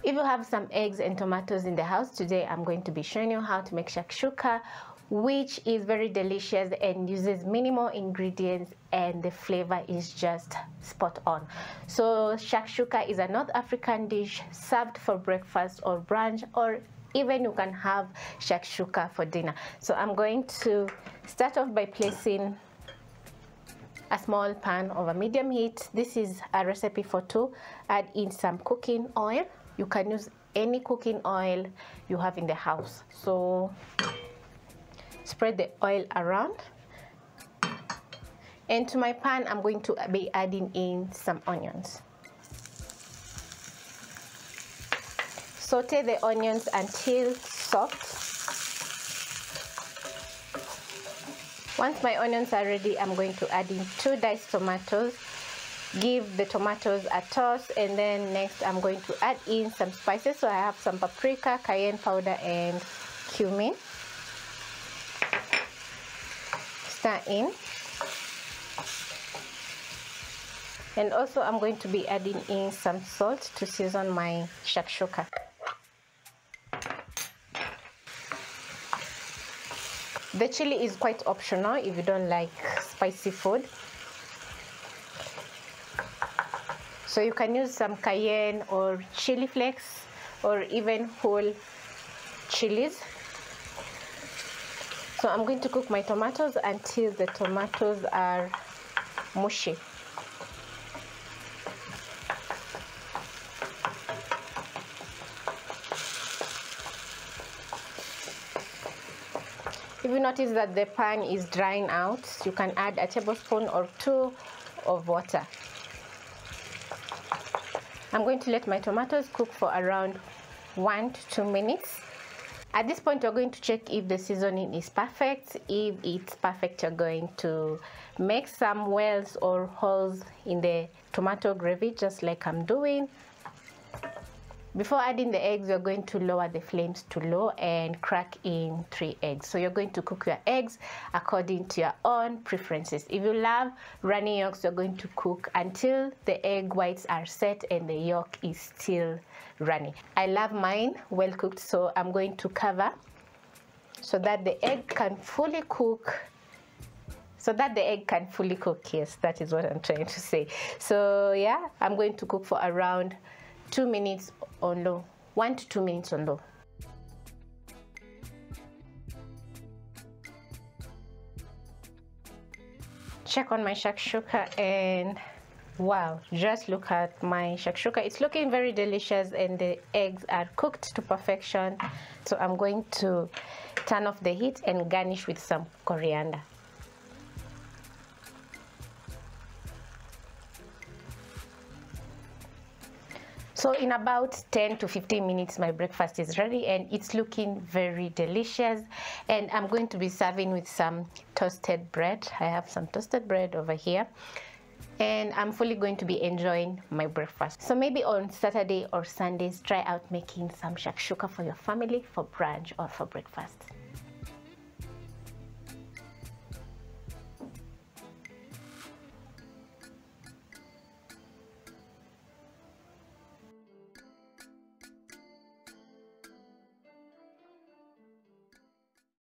If you have some eggs and tomatoes in the house, today I'm going to be showing you how to make shakshuka, which is very delicious and uses minimal ingredients, and the flavor is just spot on. So shakshuka is a North African dish served for breakfast or brunch, or even you can have shakshuka for dinner. So I'm going to start off by placing a small pan over medium heat. This is a recipe for two. Add in some cooking oil. You can use any cooking oil you have in the house. So spread the oil around. And to my pan, I'm going to be adding in some onions. Saute the onions until soft. Once my onions are ready, I'm going to add in 2 diced tomatoes. Give the tomatoes a toss, and then next I'm going to add in some spices. So I have some paprika, cayenne powder, and cumin. Stir in. And also I'm going to be adding in some salt to season my shakshuka. The chili is quite optional if you don't like spicy food. So you can use some cayenne or chili flakes or even whole chilies. So I'm going to cook my tomatoes until the tomatoes are mushy. If you notice that the pan is drying out, you can add a tablespoon or 2 of water. I'm going to let my tomatoes cook for around 1 to 2 minutes. At this point, you're going to check if the seasoning is perfect. If it's perfect, you're going to make some wells or holes in the tomato gravy, just like I'm doing. Before adding the eggs, you're going to lower the flames to low and crack in 3 eggs. So you're going to cook your eggs according to your own preferences. If you love runny yolks, you're going to cook until the egg whites are set and the yolk is still runny. I love mine well cooked, so I'm going to cover so that the egg can fully cook. Yes, that is what I'm trying to say. So yeah, I'm going to cook for around 2 minutes on low, 1 to 2 minutes on low. Check on my shakshuka, and wow, just look at my shakshuka. It's looking very delicious and the eggs are cooked to perfection. So I'm going to turn off the heat and garnish with some coriander. So in about 10 to 15 minutes, my breakfast is ready and it's looking very delicious. And I'm going to be serving with some toasted bread. I have some toasted bread over here. And I'm fully going to be enjoying my breakfast. So maybe on Saturday or Sundays, try out making some shakshuka for your family for brunch or for breakfast.